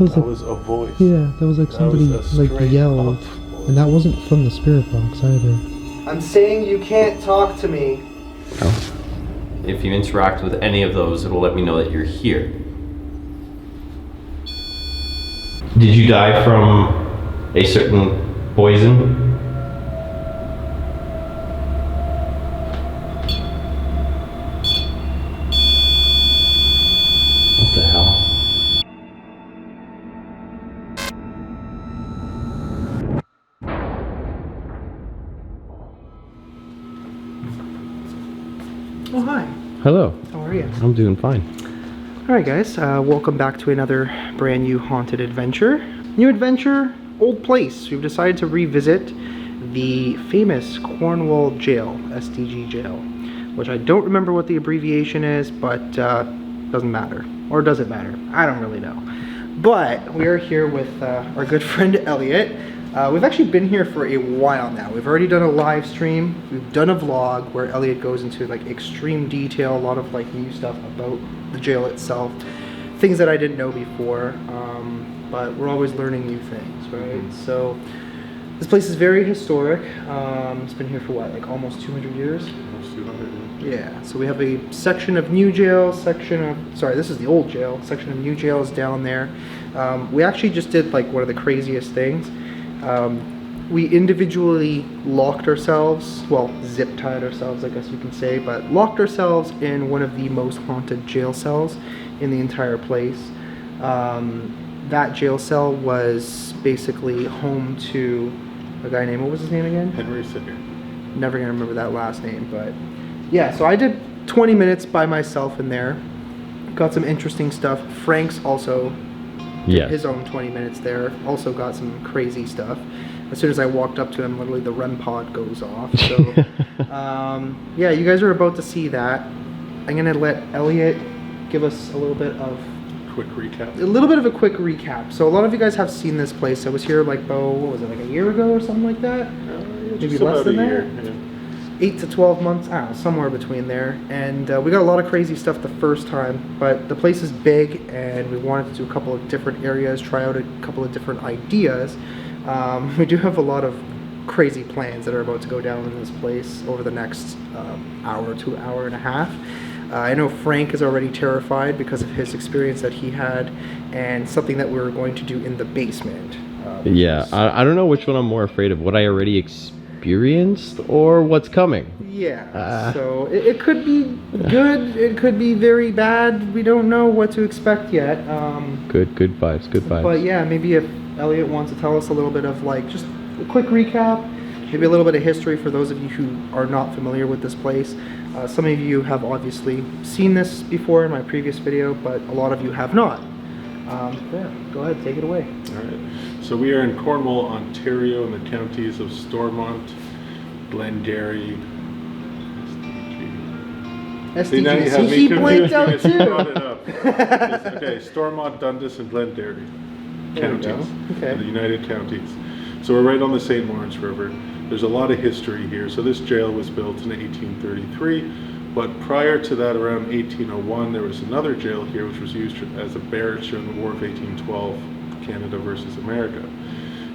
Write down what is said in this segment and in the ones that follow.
was That was a voice. Yeah, that was like That somebody was a like straight yelled, up voice. and that wasn't from the spirit box either. I'm saying you can't talk to me. If you interact with any of those, it will let me know that you're here. Did you die from a certain poison? What the hell? Oh, hi. Hello, How are you? I'm doing fine. Alright guys, welcome back to another brand new haunted adventure. New adventure, old place. We've decided to revisit the famous Cornwall Jail, SDG Jail, which I don't remember what the abbreviation is, but doesn't matter. Or does it matter? I don't really know. But we are here with our good friend Elliot. We've actually been here for a while now. We've already done a live stream. We've done a vlog where Elliot goes into like extreme detail, a lot of like new stuff about the jail itself, things that I didn't know before. But we're always learning new things, right? So this place is very historic. It's been here for what, like almost 200 years? Almost 200. Yeah, so we have a section of new jail, sorry, this is the old jail, section of new jails down there. We actually just did like one of the craziest things. We individually locked ourselves, well, zip tied ourselves, I guess you can say, but locked ourselves in one of the most haunted jail cells in the entire place. That jail cell was basically home to a guy named, what was his name again? Henry Singer. Never gonna remember that last name, but yeah, so I did 20 minutes by myself in there. Got some interesting stuff. Frank's also Yeah. his own 20 minutes there. Also got some crazy stuff. As soon as I walked up to him, literally the REM pod goes off. So yeah, you guys are about to see that. I'm gonna let Elliot give us a little bit of a quick recap. So a lot of you guys have seen this place. I was here like what was it, like a year ago or something like that? Maybe less than that. Yeah. 8 to 12 months, I don't know, somewhere between there. And we got a lot of crazy stuff the first time, but the place is big and we wanted to do a couple of different areas, try out a couple of different ideas. We do have a lot of crazy plans that are about to go down in this place over the next hour to hour and a half. I know Frank is already terrified because of his experience that he had and something that we were going to do in the basement. Yeah, I don't know which one I'm more afraid of, what I already experienced or what's coming. Yeah, so it could be good, it could be very bad. We don't know what to expect yet. Good vibes, good vibes. But yeah, maybe if Elliot wants to tell us a little bit of like just a quick recap, maybe a little bit of history for those of you who are not familiar with this place. Some of you have obviously seen this before in my previous video, but a lot of you have not. Yeah, go ahead, take it away. All right. So we are in Cornwall, Ontario, in the counties of Stormont, Glengarry, SDG. See, now you have me he blinked out confused. You too. brought it up. Okay, Stormont, Dundas, and Glengarry counties, Okay. the United Counties. So we're right on the St. Lawrence River. There's a lot of history here. So this jail was built in 1833, but prior to that, around 1801, there was another jail here which was used as a barracks during the War of 1812, Canada versus America.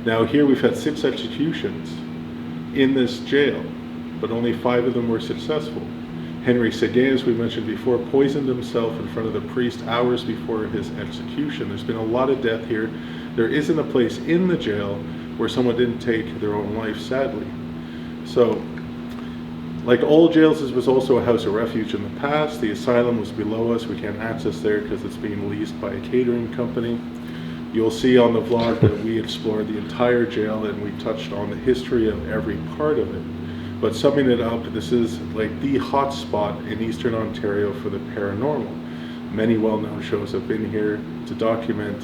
Now here we've had 6 executions in this jail, but only 5 of them were successful. Henry Seguin, as we mentioned before, poisoned himself in front of the priest hours before his execution. There's been a lot of death here. There isn't a place in the jail where someone didn't take their own life, sadly. So, like all jails, this was also a house of refuge in the past. The asylum was below us. We can't access there because it's being leased by a catering company. You'll see on the vlog that we explored the entire jail and we touched on the history of every part of it. But summing it up, this is like the hot spot in Eastern Ontario for the paranormal. Many well-known shows have been here to document,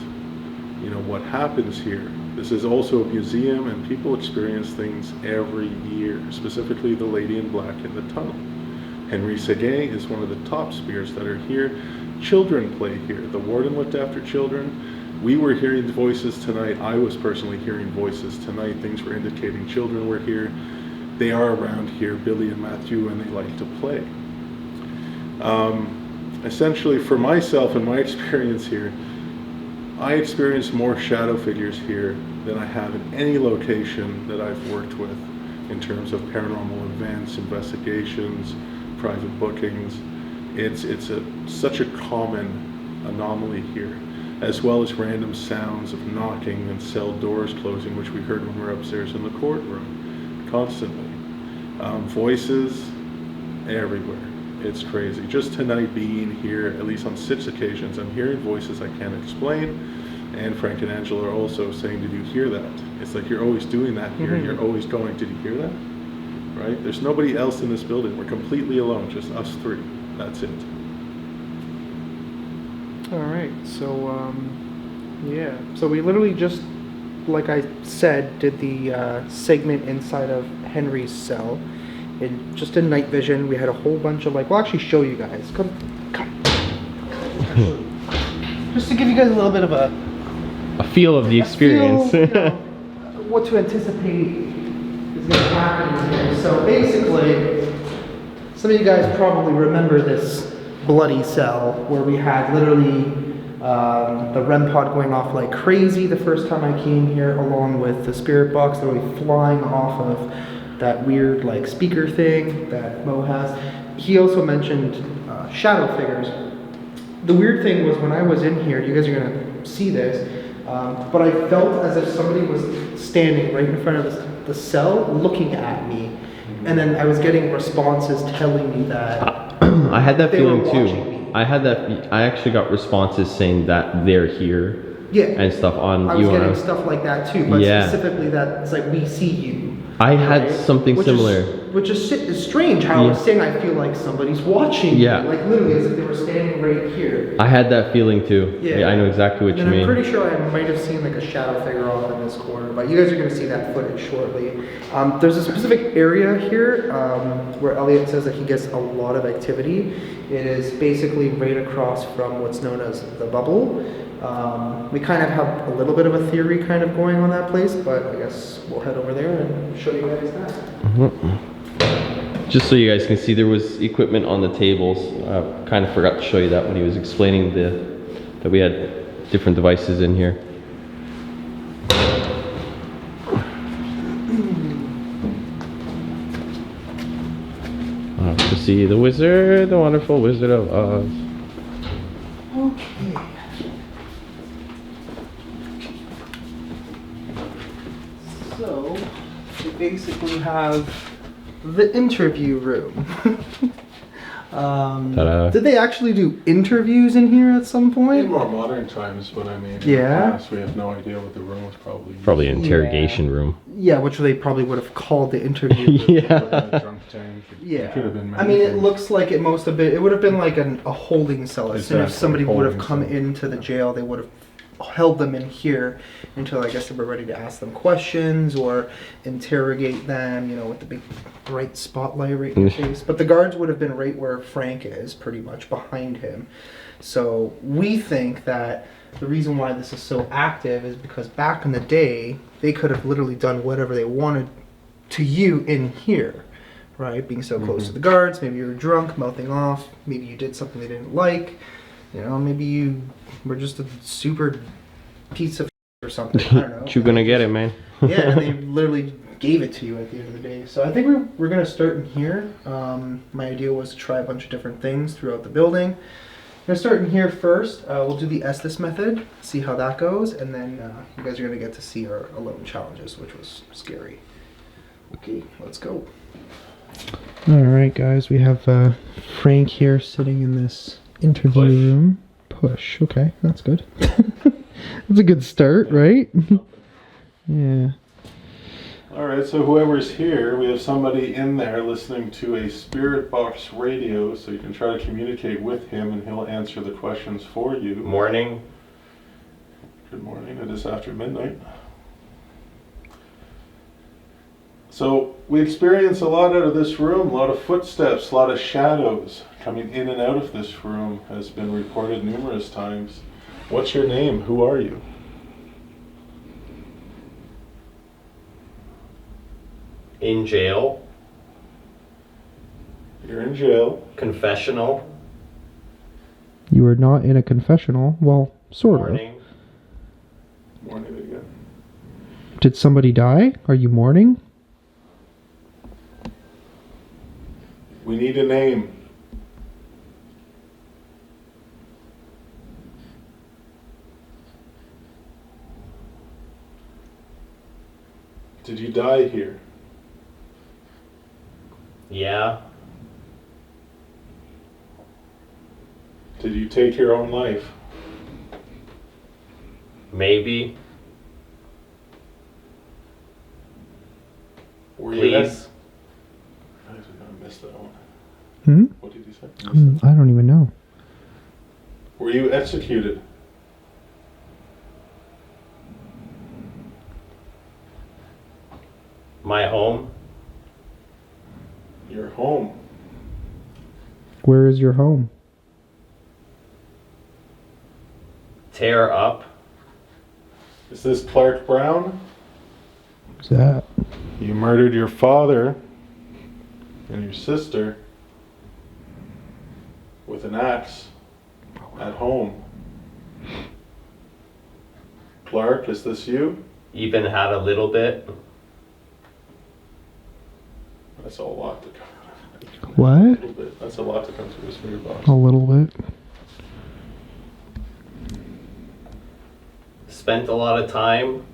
you know, what happens here. This is also a museum and people experience things every year, specifically the Lady in Black in the tunnel. Henry Seguin is one of the top spirits that are here. Children play here. The warden looked after children. We were hearing voices tonight. I was personally hearing voices tonight. Things were indicating children were here. They are around here, Billy and Matthew, and they like to play. Essentially, for myself and my experience here, I experienced more shadow figures here than I have in any location that I've worked with in terms of paranormal events, investigations, private bookings. It's such a common anomaly here, as well as random sounds of knocking and cell doors closing, which we heard when we were upstairs in the courtroom constantly. Voices everywhere. It's crazy. Just tonight being here, at least on 6 occasions, I'm hearing voices I can't explain. And Frank and Angela are also saying, did you hear that? It's like, you're always doing that here. You're always going, did you hear that? Right? There's nobody else in this building. We're completely alone, just us 3. That's it. All right, so yeah, so we literally just, like I said, did the segment inside of Henry's cell, and just in night vision. We had a whole bunch of we'll actually show you guys. Come. Just to give you guys a little bit of a feel of the experience. feel, what to anticipate is going to happen here. So basically, some of you guys probably remember this bloody cell where we had literally the REM pod going off like crazy the first time I came here, along with the spirit box literally flying off of that weird speaker thing that Mo has. He also mentioned shadow figures. The weird thing was when I was in here, you guys are going to see this, but I felt as if somebody was standing right in front of the cell looking at me, and then I was getting responses telling me that I had that they were feeling watching too. me. I actually got responses saying that they're here. Yeah. And stuff on I you. was getting stuff like that too, but Yeah. specifically that it's like, we see you. I had Right? something Which similar. Which is strange how I was Yeah. saying I feel like somebody's watching Yeah. me. Like literally as if they were standing right here. I had that feeling too. Yeah. I know exactly what And you I'm mean. pretty sure I might have seen a shadow figure off in this corner, but you guys are going to see that footage shortly. There's a specific area here where Elliot says that he gets a lot of activity. It is basically right across from what's known as the bubble. We kind of have a little bit of a theory kind of going on that place, but I guess we'll head over there and show you guys that. Just so you guys can see, there was equipment on the tables. Kind of forgot to show you that when he was explaining that we had different devices in here. To see the wizard, the wonderful Wizard of Oz. Okay. So, we basically have the interview room. Ta-da. Did they actually do interviews in here at some In point? more modern times, but I mean, in Yeah. the past, we have no idea what the room was probably used Probably an for. interrogation room. Yeah, which they probably would have called the interview room. Could have been Yeah. a drunk tank. It could have been I many mean, it things. looks like it must have been. It would have been like a holding cell. As soon as Exactly, somebody would have holding come cell. into the jail, they would have held them in here until I guess they were ready to ask them questions or interrogate them. You know, with the big bright spotlight right in your face. But the guards would have been right where Frank is, pretty much behind him. So we think that the reason why this is so active is because back in the day, they could have literally done whatever they wanted to you in here, right? Being so close to the guards, maybe you were drunk, mouthing off, maybe you did something they didn't like, you know, maybe you were just a super piece of or something, I don't know. You gonna get it, man. Yeah, and they literally gave it to you at the end of the day. So I think we're going to start in here. My idea was to try a bunch of different things throughout the building. I'm going to start in here first. We'll do the Estes method, see how that goes, and then you guys are going to get to see our alone challenges, which was scary. Okay, let's go. Alright guys, we have Frank here sitting in this interview room. Push, okay, that's good. That's a good start, right? Yeah. All right, so whoever's here, we have somebody in there listening to a spirit box radio, so you can try to communicate with him and he'll answer the questions for you. Morning. Good morning, it is after midnight. So we experience a lot out of this room, a lot of footsteps, a lot of shadows coming in and out of this room has been reported numerous times. What's your name? Who are you? In jail. You're in jail. Confessional. You are not in a confessional. Well, sort of. Morning. Mourn it again. Did somebody die? Are you mourning? We need a name. Did you die here? Yeah. Did you take your own life? Maybe. Were you Please. Guys, we're gonna miss that one. Hmm? What did you say? I don't even know. Were you executed? My home. Your home. Where is your home? Tear up. Is this Clark Brown? What's that? You murdered your father and your sister with an axe at home. Clark, is this you? Even had a little bit. That's a lot to come. A What? little bit. That's a lot to come through this spirit box. A little bit. Spent a lot of time.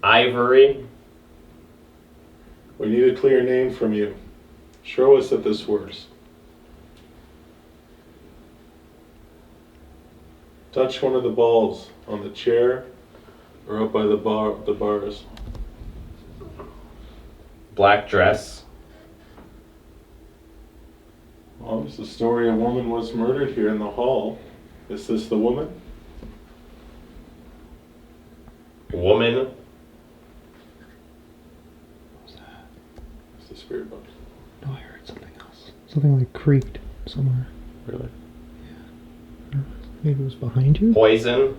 Ivory. We need a clear name from you. Show us that this works. Touch one of the balls on the chair or up by the bars. Black dress. Well, there's the story a woman was murdered here in the hall. Is this the woman? Woman. It's the spirit box. No, I heard something else. Something like creaked somewhere. Really? Maybe it was behind you? Poison.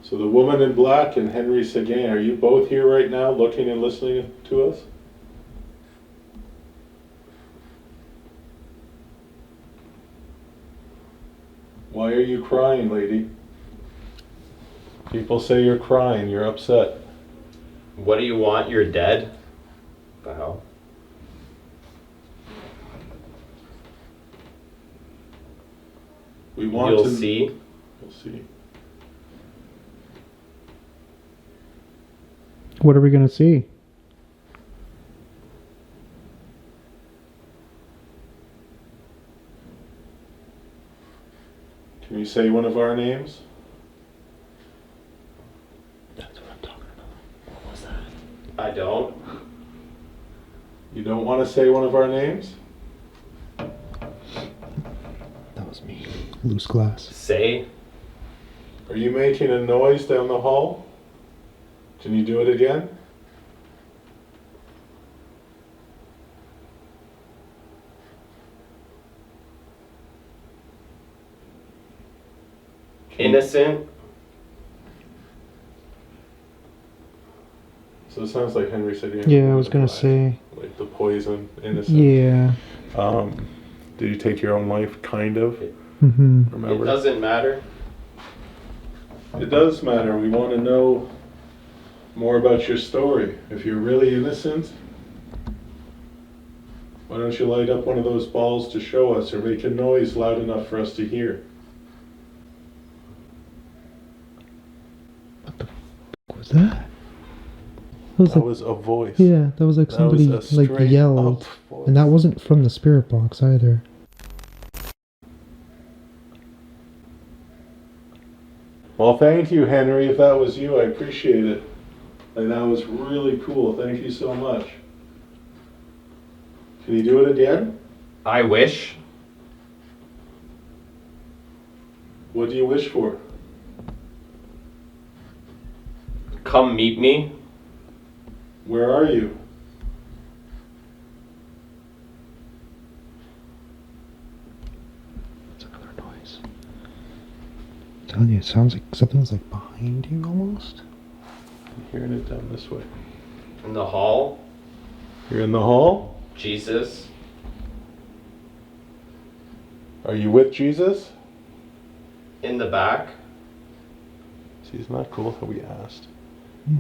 So the woman in black and Henry Seguin, are you both here right now looking and listening to us? Why are you crying, lady? People say you're crying, you're upset. What do you want? You're dead. What the hell? We want You'll to see. You'll see. What are we gonna see? Can you say one of our names? That's what I'm talking about. What was that? I don't. You don't want to say one of our names? That was me. Loose glass. Say. Are you making a noise down the hall? Can you do it again? Innocent. So it sounds like Henry said. Yeah, I was gonna say. Like the poison, innocent. Yeah. Did you take your own life? Kind of. Mm-hmm. It Remember? doesn't matter. It does matter. We want to know more about your story. If you're really innocent, why don't you light up one of those balls to show us, or make a noise loud enough for us to hear? What was that? That was That like, was a voice. yeah, that was like That somebody was a like straight yelled. up voice. And that wasn't from the spirit box either. Well, thank you, Henry. If that was you, I appreciate it. Like, that was really cool. Thank you so much. Can you do it again? I wish. What do you wish for? Come meet me. Where are you? That's another noise. I'm telling you, it sounds like something's like behind you almost. I'm hearing it down this way. In the hall. You're in the hall? Jesus. Are you with Jesus? In the back? See, isn't that cool how we asked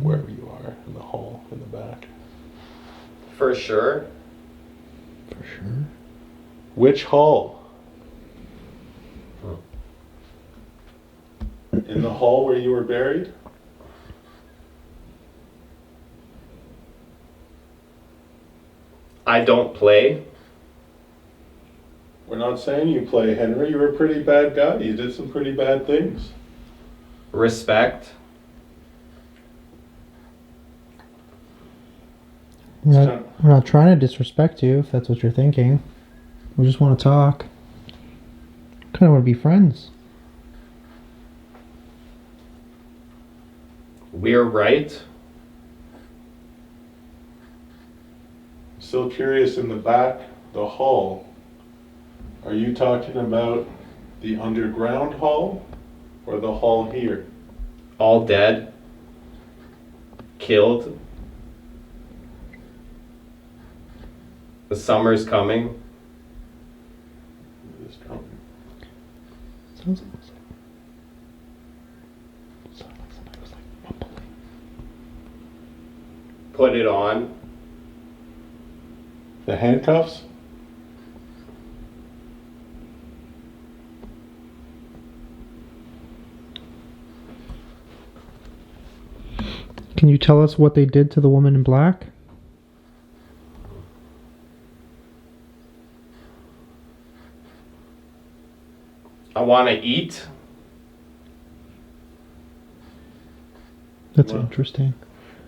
wherever you are in the hall in the back? For sure. For sure. Which hall? In the hall where you were buried? I don't play. We're not saying you play, Henry. You were a pretty bad guy. You did some pretty bad things. Respect. We're not trying to disrespect you, if that's what you're thinking. We just want to talk. Kind of want to be friends. We're right. Still curious, in the back, the hall. Are you talking about the underground hall or the hall here? All dead. Killed. The summer's coming. This drum. Sounds like somebody was like mumbling. Put it on. The handcuffs? Can you tell us what they did to the woman in black? I want to eat. That's Wow. interesting.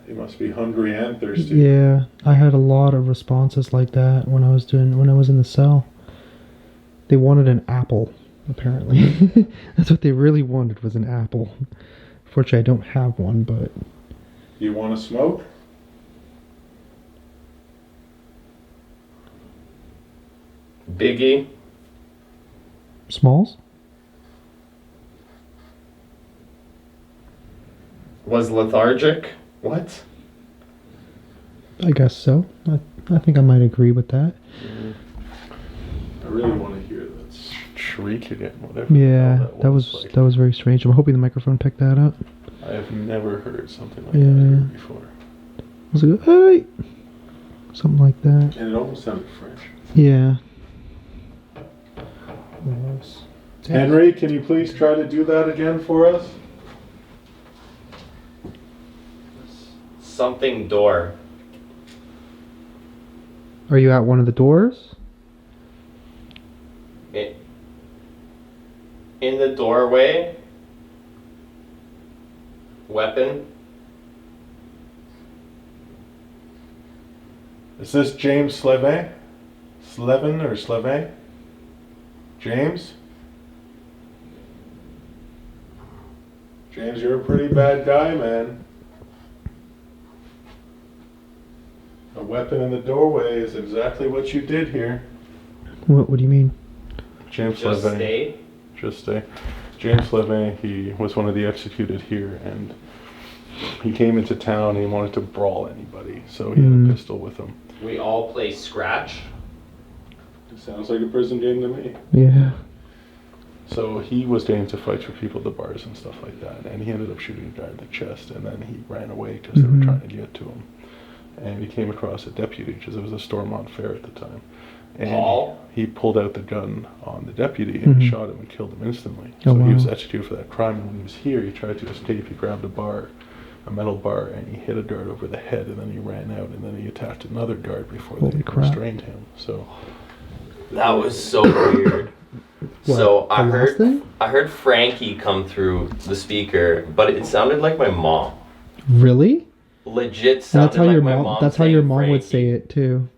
You must be hungry and thirsty. Yeah, I had a lot of responses like that when I was in the cell. They wanted an apple, apparently. That's what they really wanted, was an apple. Fortunately, I don't have one, but You want to smoke? Biggie. Smalls? Was lethargic. What? I guess so. I think I might agree with that. I really want to hear that shriek again, whatever. Yeah, the hell that was very strange. I'm hoping the microphone picked that up. I have never heard something like Yeah. that here before. I was like, hey! Something like that. And it almost sounded French. Yeah. Henry, can you please try to do that again for us? Something door. Are you at one of the doors? In the doorway. Weapon. Is this James Slevin? Slevin or Slevin? James? James, you're a pretty bad guy, man. A weapon in the doorway is exactly what you did here. What do you mean? James Just Slevin. stay. Just stay. James Slevin, he was one of the executed here, and he came into town and he wanted to brawl anybody, so he had a pistol with him. We all play scratch. It sounds like a prison game to me. Yeah. So he was getting into fights with people at the bars and stuff like that, and he ended up shooting a guy in the chest, and then he ran away because they were trying to get to him. And he came across a deputy, because it was a Stormont fair at the time. And Paul? he pulled out the gun on the deputy and shot him and killed him instantly. So he was executed for that crime, and when he was here, he tried to escape. He grabbed a metal bar, and he hit a guard over the head, and then he ran out, and then he attacked another guard before Holy they crap. restrained him. So That was so weird. So the last thing? I heard Frankie come through the speaker, but it sounded like my mom. Really? Legit And sounded that's how like your my mom. mom. That's how your saying mom would Frankie. say it too.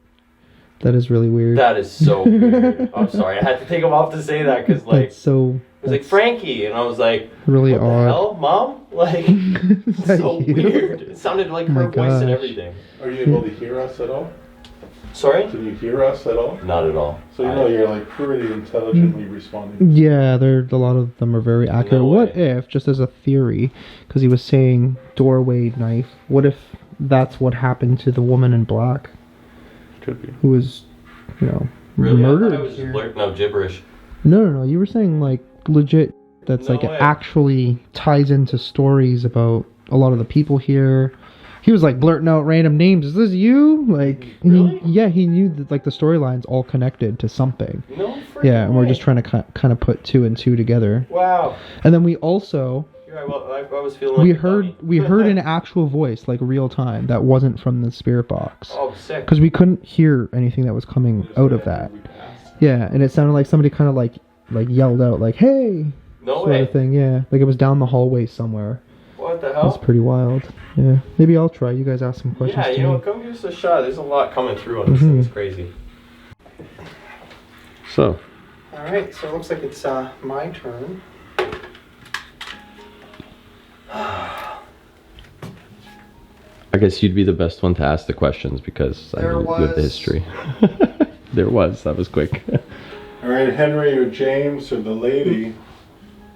That is really weird. That is so weird. I'm sorry, I had to take him off to say that because like That's so. it was like Frankie, and I was like, Really what the odd. hell, mom? Like, Is that so you? weird. It sounded like Oh my her voice and gosh. everything. are you able to hear us at all? Sorry? Can you hear us at all? Not at all. So you know you're like pretty intelligently responding. Yeah, a lot of them are very accurate. No What way. if, just as a theory, because he was saying doorway knife, what if that's what happened to the woman in black Could be. who was, Really? I murdered? thought I was just blurting out gibberish. No. You were saying like legit. That's No like it way. actually ties into stories about a lot of the people here. He was like blurting out random names. Is this you? Like, Really? he knew that like the storylines all connected to something. No freaking Yeah, and we're way. just trying to kind of put two and two together. Wow. And then we also I was feeling like we heard an actual voice like real time that wasn't from the spirit box. Oh, sick. Because we couldn't hear anything that was coming out of that. Yeah, and it sounded like somebody kind of like yelled out like, "Hey!" No sort way. of thing. Yeah, like it was down the hallway somewhere. What the That's hell? pretty wild. Yeah, maybe I'll try. You guys ask some questions. Yeah, to you know me. what? Come give us a shot. There's a lot coming through on this thing. It's crazy. So, All right, so it looks like it's my turn. I guess you'd be the best one to ask the questions because I There know you have the was- history. There was. That was quick. All right, Henry or James or the lady,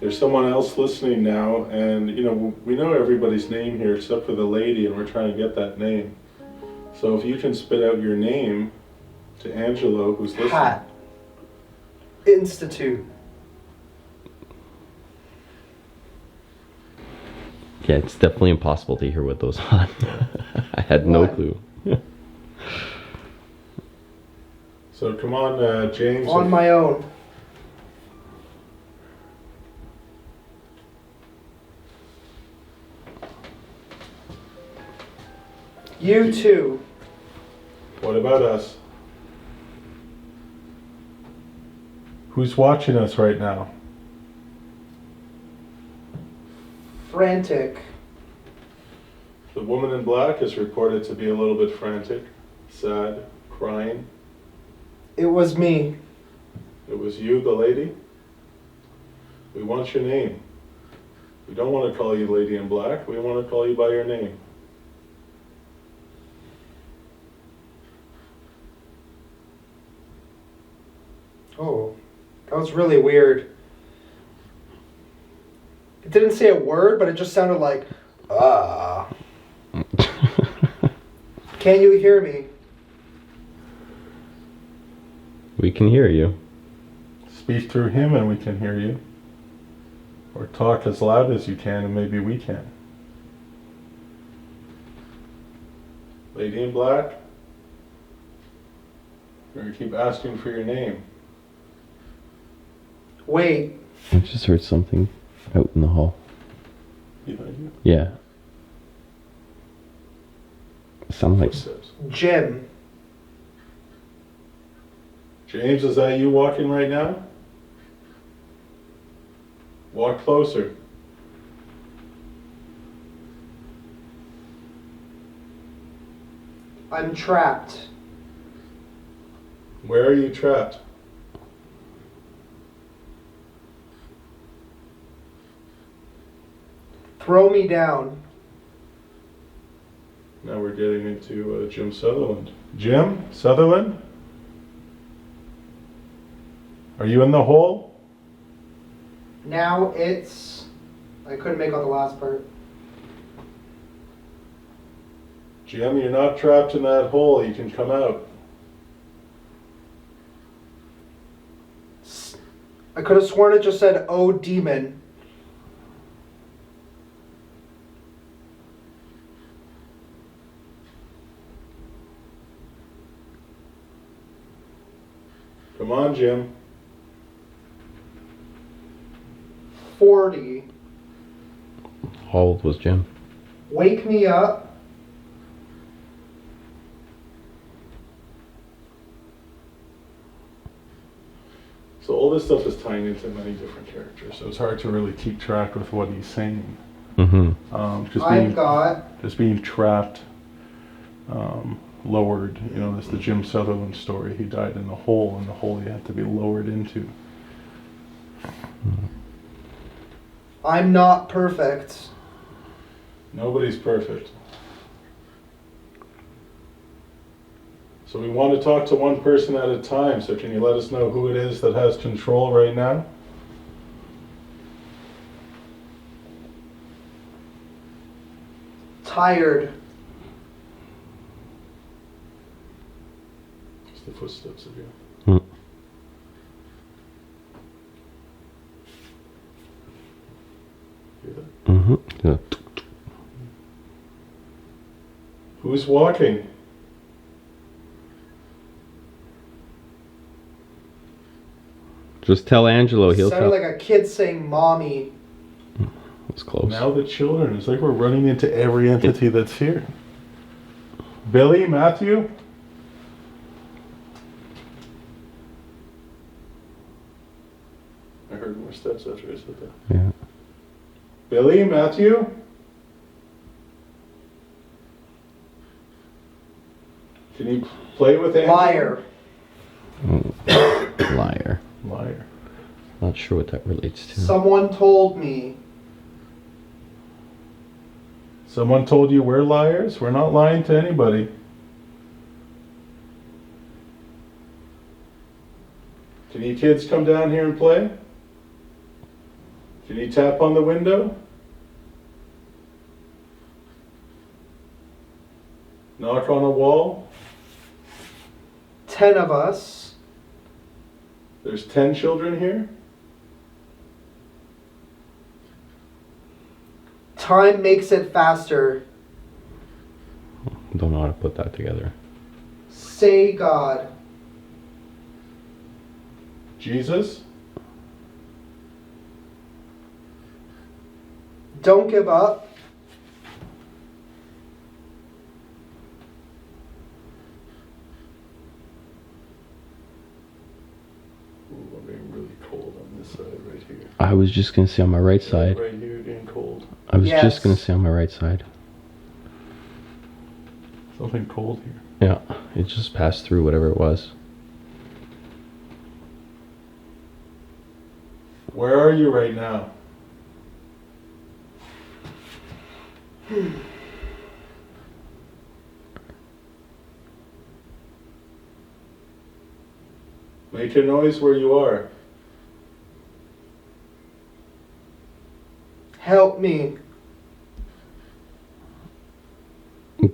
there's someone else listening now, and you know we know everybody's name here except for the lady, and we're trying to get that name. So if you can spit out your name to Angelo, who's listening. Hat Institute. Yeah, it's definitely impossible to hear what those on. I had no What? clue. So come on, James. On my own. You too. What about us? Who's watching us right now? Frantic. The woman in black is reported to be a little bit frantic, sad, crying. It was me. It was you, the lady? We want your name. We don't want to call you Lady in Black. We want to call you by your name. Oh, that was really weird. It didn't say a word, but it just sounded like, ah. Can you hear me? We can hear you. Speak through him and we can hear you. Or talk as loud as you can and maybe we can. Lady in Black? We're going to keep asking for your name. Wait. I just heard something out in the hall. Behind you. Yeah. It sounded like Footsteps. Jim. James, is that you walking right now? Walk closer. I'm trapped. Where are you trapped? Throw me down. Now we're getting into Jim Sutherland. Jim Sutherland? Are you in the hole? Now it's... I couldn't make out the last part. Jim, you're not trapped in that hole. You can come out. I could have sworn it just said, "Oh, demon." Come on, Jim. 40. how old was Jim? Wake me up. So all this stuff is tying into many different characters, so it's hard to really keep track with what he's saying. Mm-hmm. Just being trapped, lowered. You know, that's the Jim Sutherland story. He died in the hole, and the hole he had to be lowered into. I'm not perfect. Nobody's perfect. So we want to talk to one person at a time, so can you let us know who it is that has control right now? Tired. It's the footsteps of you. Hmm. Yeah. Who's walking? Just tell Angelo. He'll Sounded tell. like a kid saying "mommy." It's close. Now the children. It's like we're running into every entity that's here. Billy, Matthew? I heard more steps after I said that. Yeah. Billy, Matthew? Can you play with Angelo? Liar. Liar. Liar. Not sure what that relates to. Someone told me. Someone told you we're liars? We're not lying to anybody. Can you kids come down here and play? Can you tap on the window? Knock on a wall? 10 of us. There's 10 children here? Time makes it faster. Don't know how to put that together. Say God. Jesus? Don't give up. Ooh, I'm getting really cold on this side right here. I was just gonna say on my right side. Right here, getting cold. I was Yes. just gonna say on my right side. Something cold here. Yeah, it just passed through whatever it was. Where are you right now? Make a noise where you are. Help me.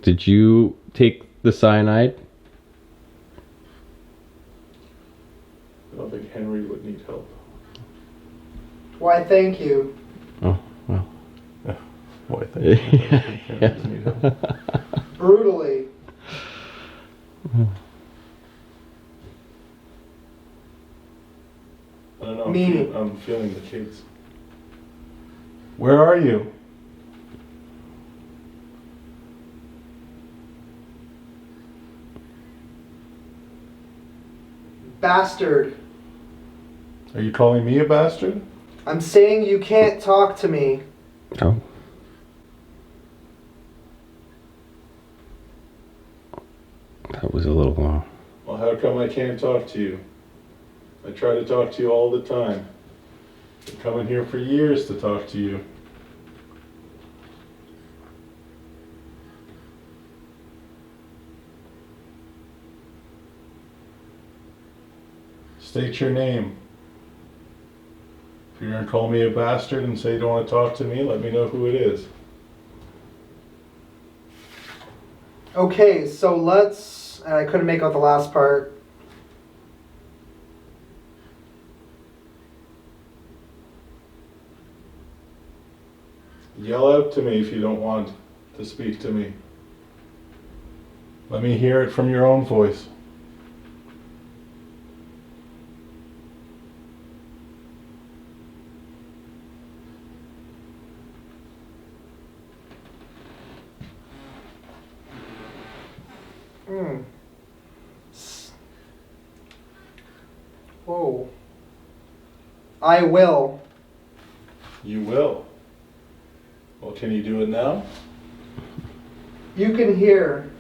Did you take the cyanide? I don't think Henry would need help. Why, thank you. Oh, well. Boy, I think Henry would need help. Brutally. I don't know. Me. I'm feeling the kids. Where are you? Bastard. Are you calling me a bastard? I'm saying you can't talk to me. Oh. That was a little long. Well, how come I can't talk to you? I try to talk to you all the time. Been coming here for years to talk to you. State your name. If you're gonna call me a bastard and say you don't want to talk to me, let me know who it is. Okay, so let's. And I couldn't make out the last part. Yell out to me if you don't want to speak to me. Let me hear it from your own voice. Hmm. Whoa. I will. You will. Well, can you do it now? You can hear.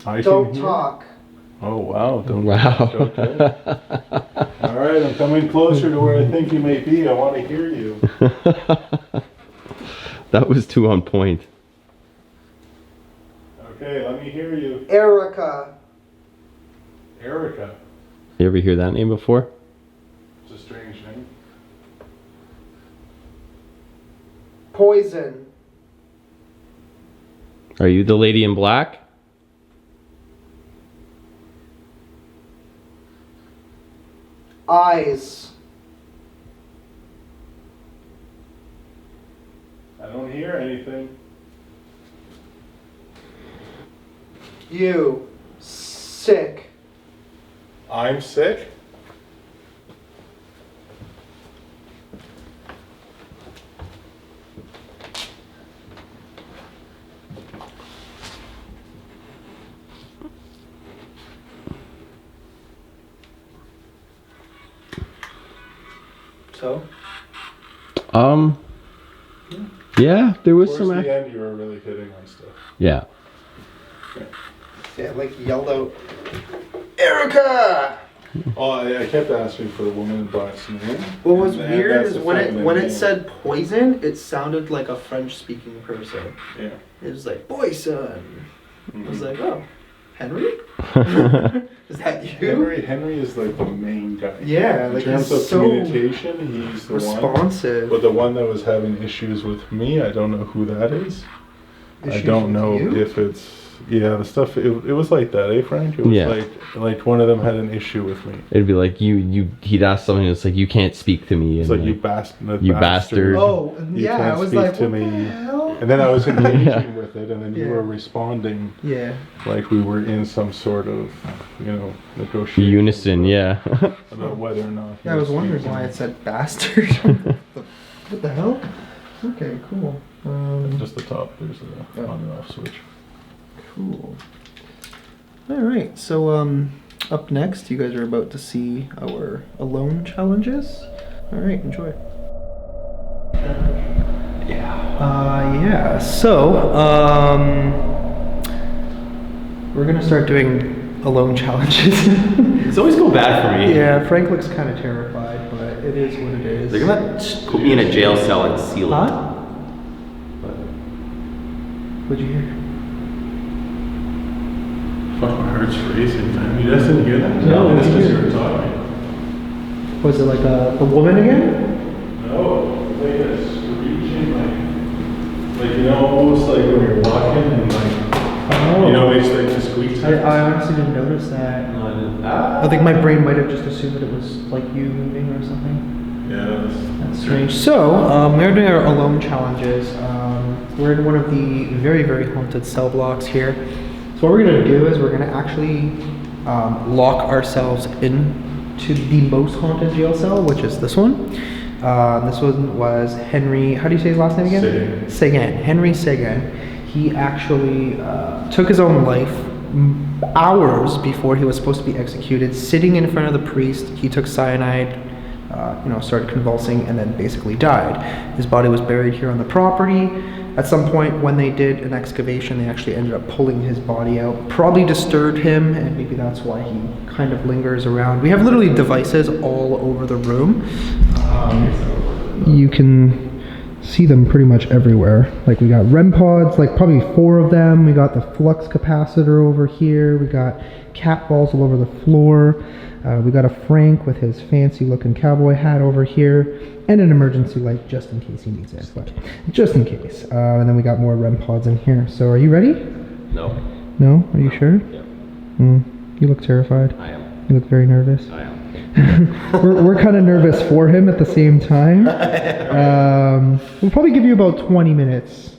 I Don't talk. Oh, wow. Don't Wow. Okay. All right, I'm coming closer to where I think you may be. I want to hear you. That was too on point. Okay, let me hear you. Erica. Erica. You ever hear that name before? It's a strange name. Poison. Are you the lady in black? Eyes. I don't hear anything. You sick. I'm sick? So? Yeah, there was Towards some. the end, you were really hitting on stuff. Yeah. Yeah, like yelled out, Erica! Oh, I kept asking for the woman in black's name. What was and weird that's is the when feminine it name. said poison, it sounded like a French-speaking person. Yeah. It was like poison. I was like, oh, Henry? Is that you? Henry is like the main guy. Yeah, In like terms he's of so communication, he's the one. responsive. But the one that was having issues with me, I don't know who that is. I Issues don't with know you? if it's the stuff. It was like that, eh, Frank? It was Yeah. like one of them had an issue with me. It'd be like he'd ask something. It's like you can't speak to me. It's And like you bastard. You bastard. Oh, You yeah, can't I was speak like, to what me. the hell? And then I was engaging Yeah. with it, and then you Yeah. were responding Yeah. like we were in some sort of, negotiation. unison. Yeah. About whether or not. he Yeah, I was wondering speaking. why it said bastard. What the hell? Okay, cool. Just the top. There's a on and off switch. Cool. All right. So, up next, you guys are about to see our alone challenges. All right, enjoy. Yeah. So, we're gonna start doing alone challenges. It's always go bad for me. Yeah, Frank looks kind of terrified, but it is what it is. They're gonna put me in a jail cell and seal it. Huh? What'd you hear? Fuck, my heart's racing, man. You guys didn't hear that? No, That's we because didn't. you were talking. Was it like the woman again? No, like a screeching, like almost like when you're walking and it's like the squeak type. I honestly didn't notice that. No, I didn't. Ah. I think my brain might have just assumed that it was like you moving or something. Yeah, That's strange. So, we're doing our alone challenges. We're in one of the very, very haunted cell blocks here. So what we're going to do is we're going to actually lock ourselves into the most haunted jail cell, which is this one. This one was Henry, how do you say his last name again? Seguin. Henry Seguin. He actually took his own life hours before he was supposed to be executed. Sitting in front of the priest, he took cyanide, started convulsing, and then basically died. His body was buried here on the property. At some point, when they did an excavation, they actually ended up pulling his body out. Probably disturbed him, and maybe that's why he kind of lingers around. We have literally devices all over the room. You can see them pretty much everywhere. Like we got REM pods, like probably 4 of them. We got the flux capacitor over here. We got cat balls all over the floor. We got a Frank with his fancy looking cowboy hat over here, and an emergency light just in case he needs it, but just in case. And then we got more REM pods in here. So are you ready? No. No? Are you sure? Yep. You look terrified. I am. You look very nervous. I am. We're kind of nervous for him at the same time. We'll probably give you about 20 minutes.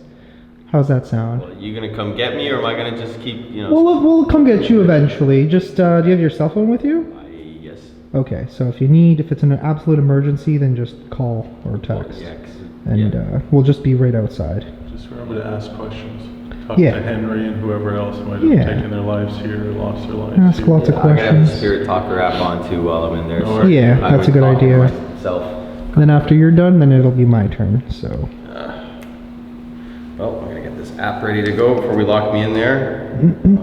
How's that sound? Well, you gonna come get me, or am I gonna just keep, We'll come get you eventually. Just, do you have your cell phone with you? Yes. Okay, so if it's an absolute emergency, then just call or text. Yeah, 'cause- And we'll just be right outside. Just remember to ask questions. Talk Yeah. to Henry and whoever else might have Yeah. taken their lives here or lost their lives. Ask here. lots of I'm gonna have the questions. Spirit Talker app on too while I'm in there. No Yeah, I that's a would good talk to idea. myself. And then after you're done, then it'll be my turn, so. Well, I'm gonna get this app ready to go before we lock me in there. This is gonna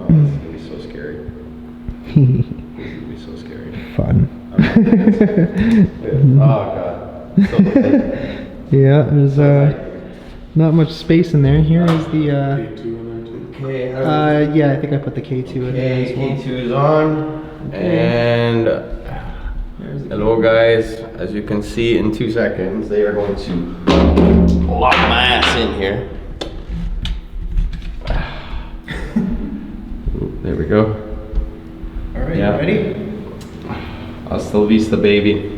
be so scary. This is gonna be so scary. Fun. Oh god. So Yeah, there's not much space in there. Here is the, K2 in there too. okay. yeah, I think I put the K2 in there as well. K2 is on. And hello guys. As you can see in 2 seconds, they are going to lock my ass in here. There we go. Alright, Yeah. ready? Hasta la vista, baby.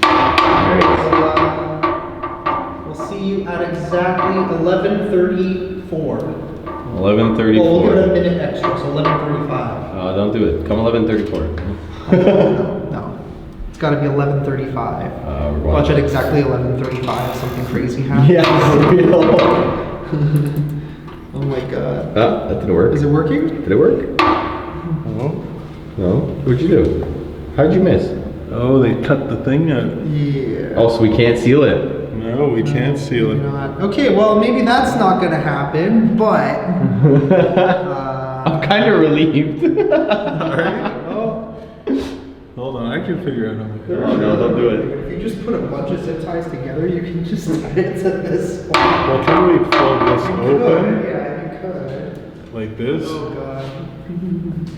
Alright, so we'll see you at exactly exactly 11:34. 11:34. Well, we'll give it a minute extra, so 11:35. Don't do it. Come 11:34. No, it's got to be 11:35. We're going Watch it exactly 11:35. Something crazy happens. Yeah, for real. Oh my god. That didn't work. Is it working? Did it work? No. What'd you do? How'd you miss? Oh, they cut the thing out. Yeah. Oh, so we can't seal it. No, we can't seal it. Not. Okay, well maybe that's not gonna happen, but I'm kind of relieved. Oh, hold on, I can figure out how to. Oh, no, don't do it. if you just put a bunch of zip ties together, you can just tie it to this spot. Well, can we fold this open Yeah, you could. like this, Oh god.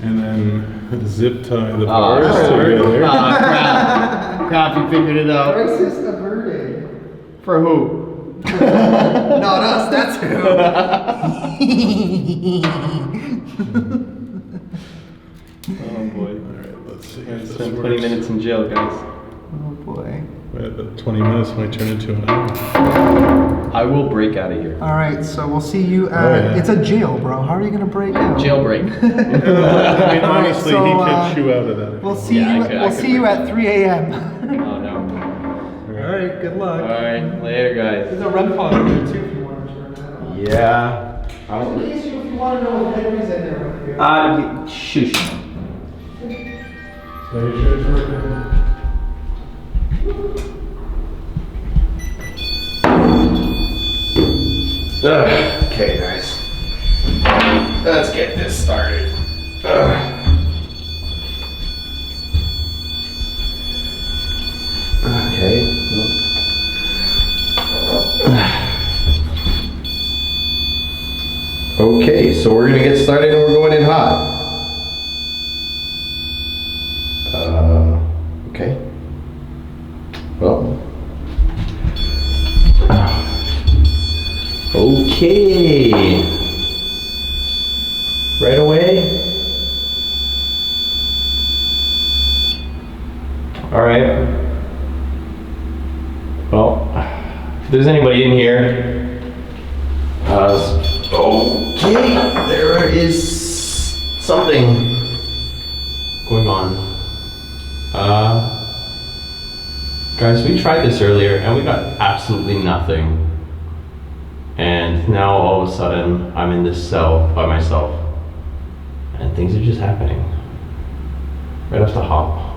and then zip tie the Oh, bars together? crap. Crap, you figured it out. Crisis averted. For who? Not us, that's who. Oh boy. All right, let's see. I if this spent 20 works. minutes in jail, guys. Oh boy. But 20 minutes might turn into an hour. I will break out of here. Alright, so we'll see you at. Oh, yeah. It's a jail, bro. How are you gonna break out? Jailbreak. I mean, honestly, so, he could chew out of that. if We'll he see Yeah, you. I could We'll see you break at 3 a.m. Oh, no. Alright, good luck. Alright, later, guys. There's a run pod in there too if you want to turn that on. Yeah. I don't. Please, if you want to know if Henry's in there with you. Shush. So you sure it's working? Okay, guys. Let's get this started. Okay. Okay, so we're gonna get started and we're going in hot. Okay. Well. Okay. Right away. All right. Well, if there's anybody in here, okay, there is something going on. Guys, we tried this earlier and we got absolutely nothing. And now all of a sudden, I'm in this cell by myself. And things are just happening. Right off the hop.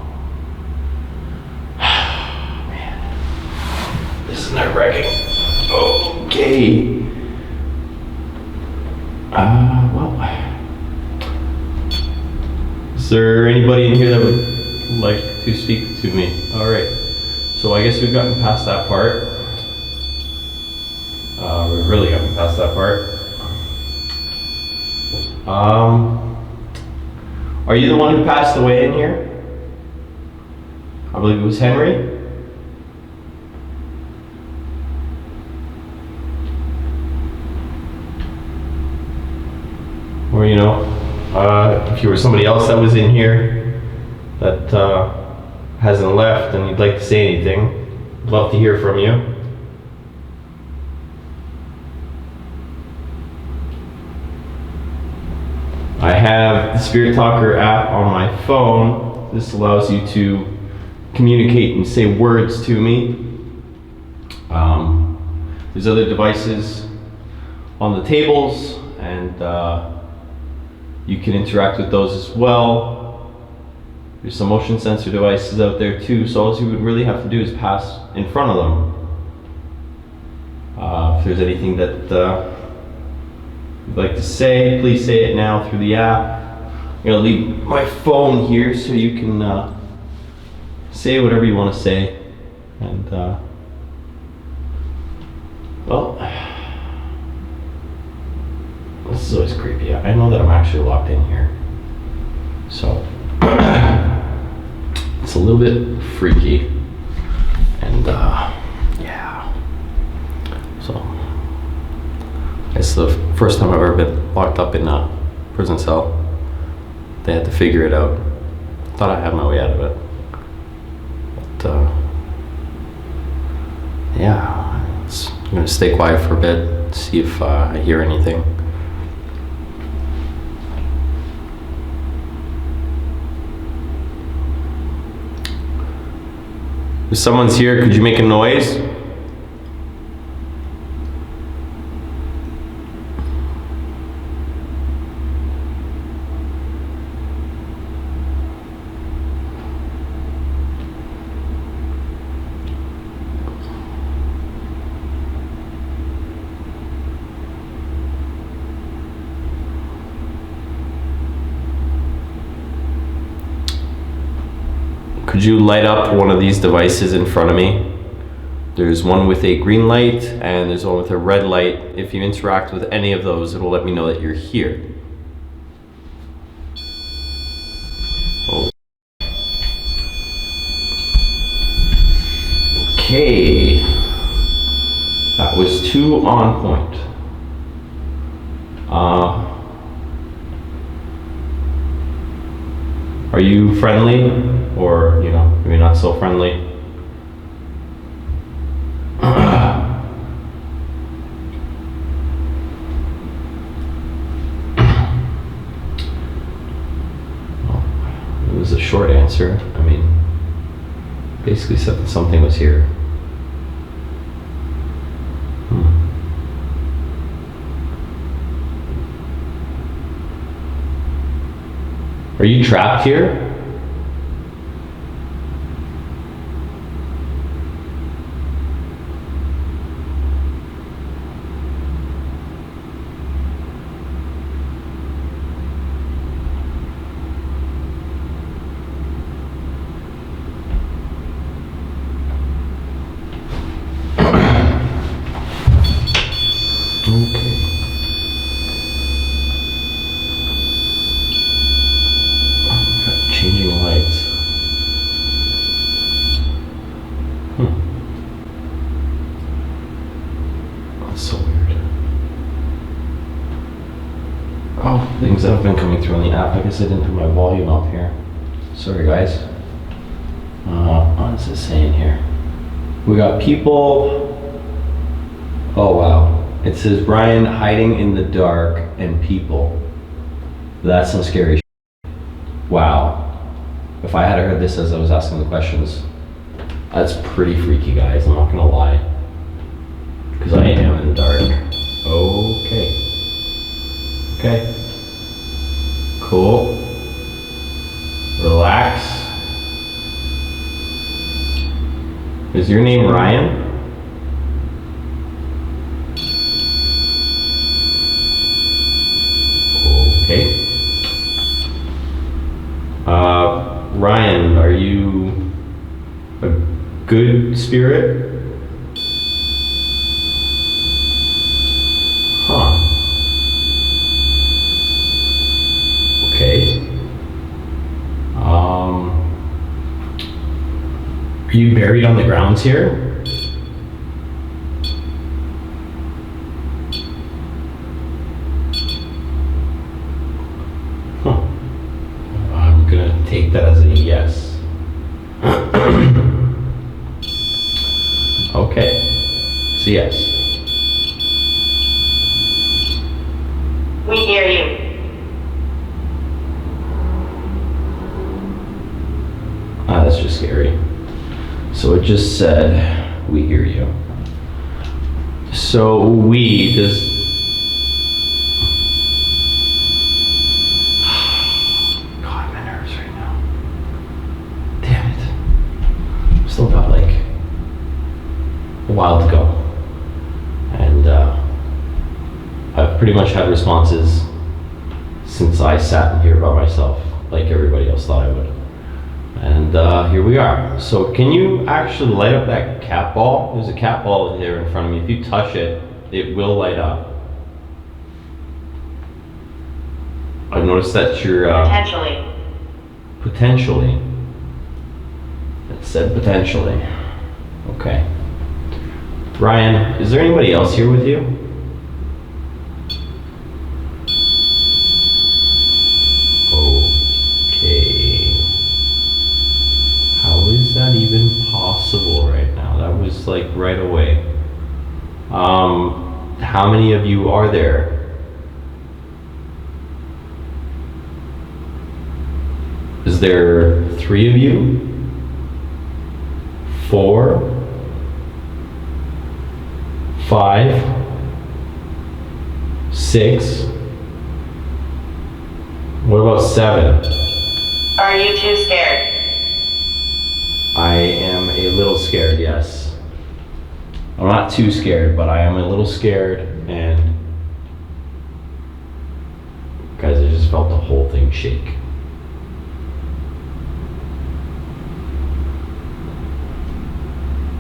Man. This is nerve-wracking. Okay. Well. Is there anybody in here that would like to speak to me? Alright. So I guess we've gotten past that part. We've really gotten past that part. Are you the one who passed away in here? I believe it was Henry. Or you know, if you were somebody else that was in here that hasn't left and you'd like to say anything, I'd love to hear from you. I have the Spirit Talker app on my phone. This allows you to communicate and say words to me. There's other devices on the tables, and you can interact with those as well. There's some motion sensor devices out there too, so all you would really have to do is pass in front of them. If there's anything that you'd like to say, please say it now through the app. I'm gonna leave my phone here so you can say whatever you want to say. And well, this is always creepy. I know that I'm actually locked in here, so it's a little bit freaky. And yeah, so. It's the first time I've ever been locked up in a prison cell. They had to figure it out. Thought I had my way out of it. But, yeah, it's I'm gonna stay quiet for a bit, see if I hear anything. If someone's here, could you make a noise? Could you light up one of these devices in front of me? There's one with a green light and there's one with a red light. If you interact with any of those, it'll let me know that you're here. Oh. Okay. That was 2 on point. Are you friendly? Or, you know, maybe not so friendly? Well, it was a short answer. I mean, basically said that something was here. Are you trapped here? Okay. Changing lights. That's so weird. Oh, things that have been coming through on the app. I guess I didn't put my volume up here. Sorry, guys. What is it saying here? We got people. Oh, wow. It says Brian hiding in the dark and people. That's some scary shit. Wow. If I had heard this as I was asking the questions, that's pretty freaky, guys. I'm not gonna lie. Because I am in the dark. Okay. Okay. Cool. Relax. Is your name Ryan? Okay. Ryan, are you a good spirit? Huh. Okay. Are you buried on the grounds here? Huh. I'm gonna take that as a yes. Okay. It's a yes. We hear you. That's just scary. So it just said, we hear you. So we, does... God, my nerves right now. Damn it. Still got like a while to go. And I've pretty much had responses since I sat in here by myself, like everybody else thought I would. And here we are. So can you actually light up that cat ball? There's a cat ball here in front of me. If you touch it, it will light up. I've noticed that you're... Potentially. Potentially. It said potentially. Okay. Ryan, is there anybody else here with you? How is that even possible right now? That was like right away. How many of you are there? Is there 3 of you? 4? 5? 6? What about 7? Are you too scared? I am a little scared, yes. I'm not too scared, but I am a little scared, and guys, I just felt the whole thing shake.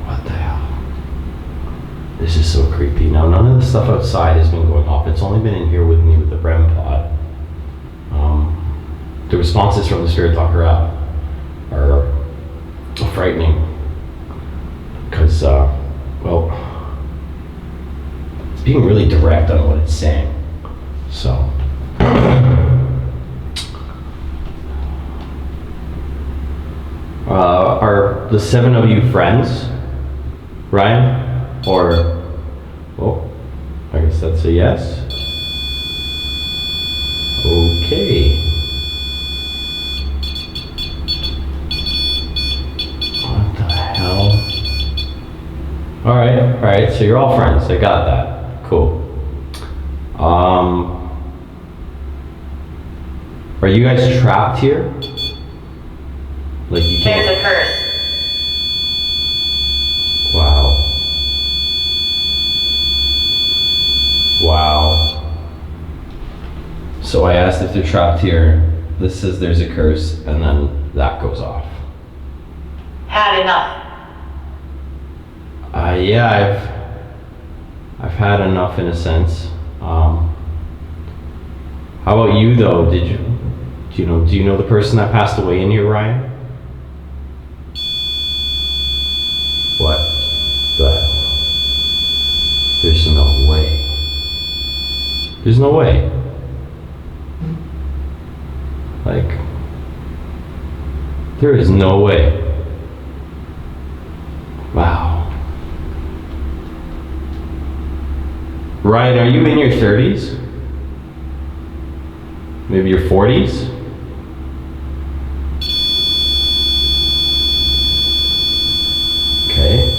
What the hell? This is so creepy. Now, none of the stuff outside has been going off. It's only been in here with me with the REM pod. The responses from the Spirit Talker app are frightening because, well, it's being really direct on what it's saying. So, are the 7 of you friends, Ryan? Or, well, I guess that's a yes. Okay. What the hell? All right, so you're all friends. I got that. Cool. Are you guys trapped here? Like you There's can't. a curse. Wow. Wow. So I asked if they're trapped here. This says there's a curse, and then that goes off. Had enough. Yeah, I've had enough in a sense. How about you though? Do you know the person that passed away in here, Ryan? What the hell? There's no way. There's no way. Like, there is no way. Wow. Ryan, are you in your 30s? Maybe your 40s? Okay.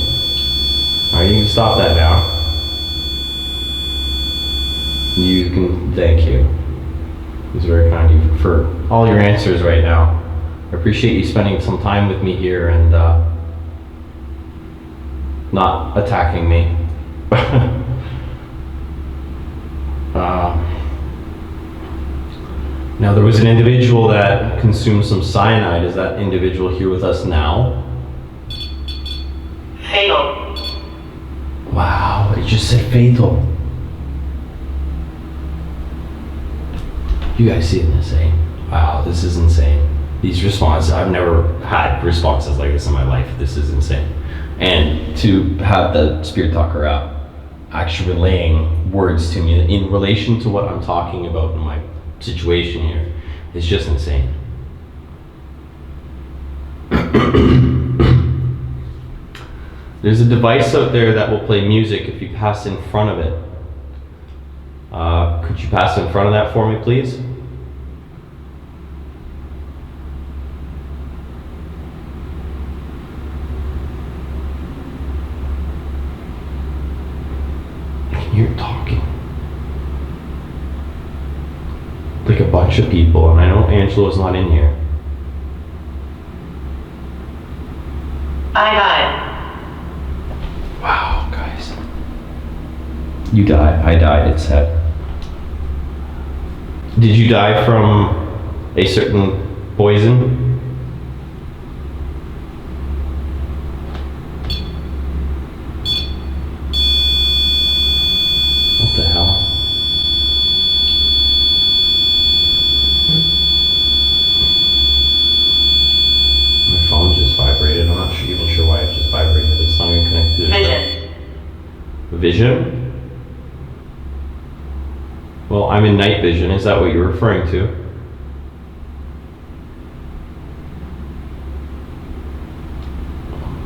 Alright, you can stop that now. You can, thank you. It was very kind of you for all your answers right now. I appreciate you spending some time with me here and not attacking me. Now there was an individual that consumed some cyanide. Is that individual here with us now? Fatal. Wow, it just said fatal. You guys seeing this, eh? Wow, this is insane. These responses, I've never had responses like this in my life. This is insane. And to have the Spirit Talker app actually relaying words to me in relation to what I'm talking about in my situation here is just insane. There's a device out there that will play music if you pass in front of it. Could you pass in front of that for me, please? I can hear it talking. Like a bunch of people, and I know Angelo's not in here. I died. Wow, guys. You died. I died, it said. Did you die from a certain poison? What the hell? My phone just vibrated. I'm not even sure why it just vibrated. It's not even connected. Vision. Vision? Well, I'm in night vision. Is that what you're referring to?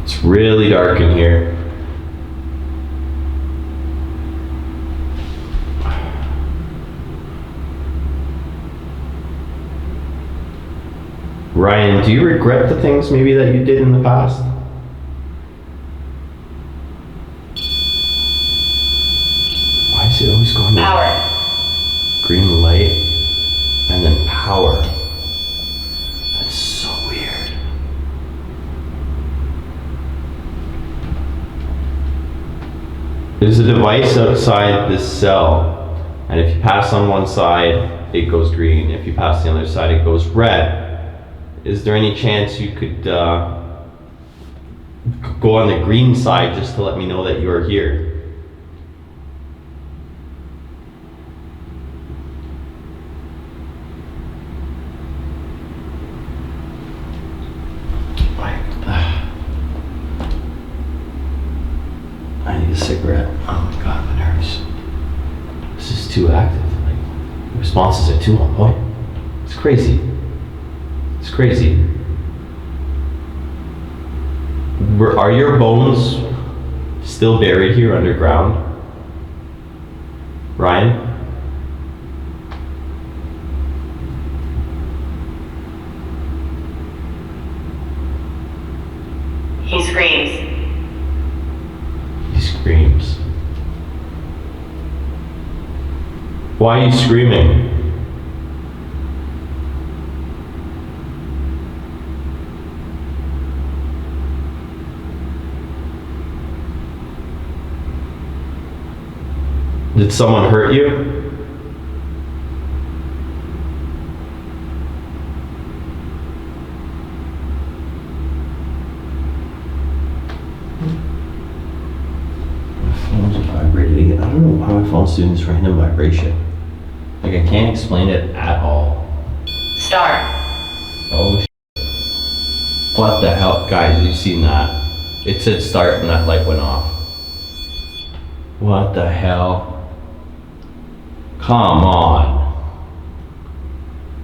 It's really dark in here. Ryan, do you regret the things maybe that you did in the past? Why is it always going to Power. green light and then power? That's so weird. There's a device outside this cell, and if you pass on one side, it goes green. If you pass the other side, it goes red. Is there any chance you could go on the green side just to let me know that you are here? I need a cigarette. Oh my god, my nerves. This is too active. Like, the responses are too on point. It's crazy. It's crazy. Are your bones still buried here underground? Ryan? He screams. He screams. Why are you screaming? Did someone hurt you? My phone's vibrating. I don't know why my phone's doing this random vibration. Like, I can't explain it at all. Start. Oh, what the hell? Guys, you've seen that. It said start and that light went off. What the hell? Come on.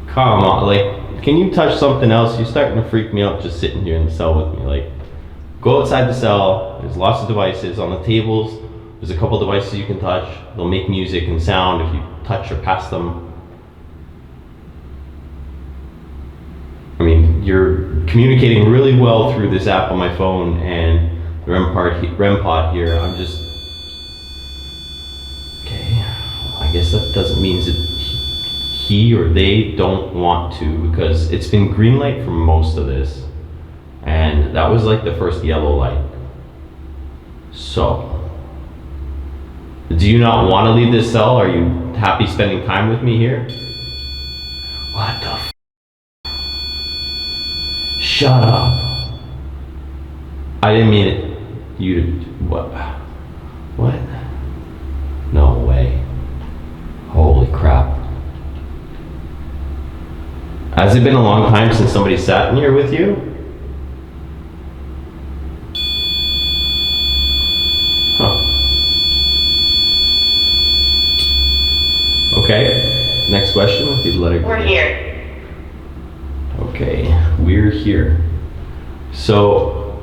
Come on. Like, can you touch something else? You're starting to freak me out just sitting here in the cell with me. Like, go outside the cell. There's lots of devices on the tables. There's a couple devices you can touch. They'll make music and sound if you touch or pass them. I mean, you're communicating really well through this app on my phone and the REM pod here. I'm just... Okay. I guess that doesn't mean that he or they don't want to, because it's been green light for most of this. And that was like the first yellow light. So, do you not want to leave this cell? Are you happy spending time with me here? What the f? Shut up. I didn't mean it. You to, what? What? No way. Holy crap. Has it been a long time since somebody sat in here with you? Huh. Okay, next question. If you'd let it go. We're here. Okay, we're here. So,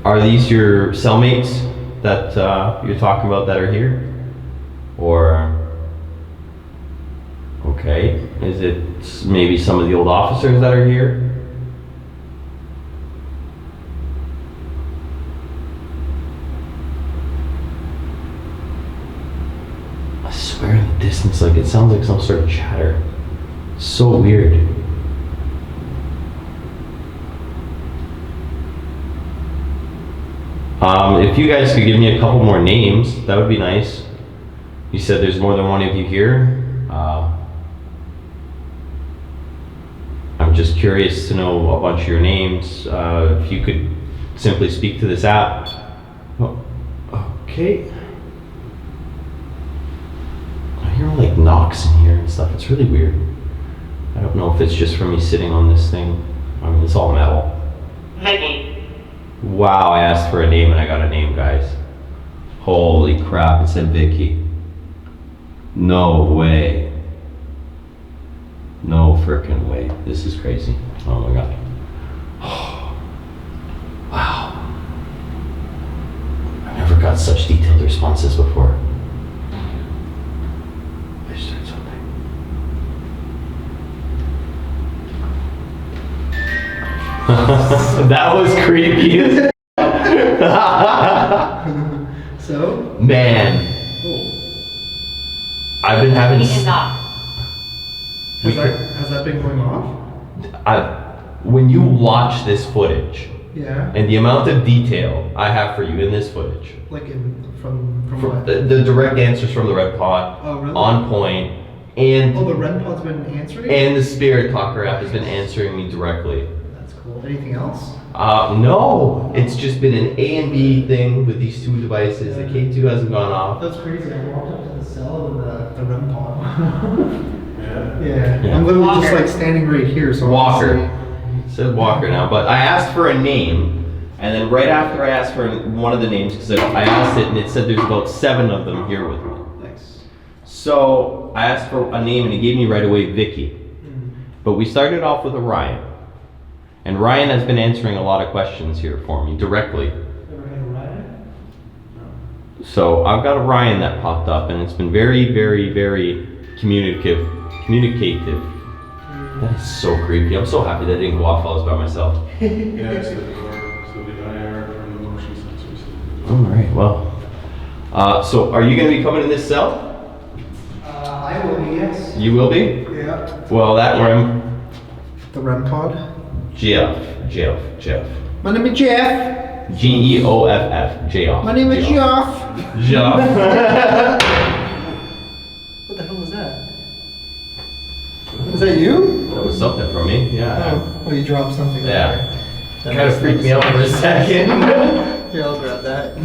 are these your cellmates that you're talking about that are here? Or, okay, is it maybe some of the old officers that are here? I swear in the distance, like it sounds like some sort of chatter. So weird. If you guys could give me a couple more names, that would be nice. You said there's more than one of you here. I'm just curious to know a bunch of your names. If you could simply speak to this app. Oh, okay. I hear like knocks in here and stuff. It's really weird. I don't know if it's just for me sitting on this thing. I mean, it's all metal. Vicky. Wow, I asked for a name and I got a name, guys. Holy crap, it said Vicky. No way. No frickin' way. This is crazy. Oh my god. Wow. I never got such detailed responses before. I just heard something. That was creepy. So? Man, Oh. I've been having. He is not. Has that been going off? When you watch this footage Yeah. and the amount of detail I have for you in this footage, Like from what? the direct answers from the Red Pod, Oh, really? on point, and Oh, the Red Pod's been answering? and the Spirit Talker app has been answering me directly. That's cool. Anything else? No, it's just been an A and B thing with these two devices. The K2 hasn't gone off. That's crazy. I walked up to the cell and the REM pod. Yeah. Yeah. I'm literally just Walker. like standing right here. So Walker. obviously- It said Walker now, but I asked for a name, and then right after I asked for one of the names, because I asked it and it said there's about 7 of them here with me. Nice. So I asked for a name and it gave me right away Vicky. But we started off with Orion. And Ryan has been answering a lot of questions here for me directly. Ever had a riot? So I've got Orion that popped up and it's been very, very, very communicative. That is so creepy. I'm so happy that didn't go off while I was by myself. Yeah, so the IR from the motion sensors. Alright, well. So are you going to be coming in this cell? I will be, yes. You will be? Yeah. Well, that REM. The REM pod. Jeff. My name is Jeff. Geoff. Jeff. My name is Jeff. Jeff. What the hell was that? Was that you? That was something from me, yeah. Oh, you dropped something. Yeah. Okay. That Kind of makes freaked me out for a second. Here, I'll grab that.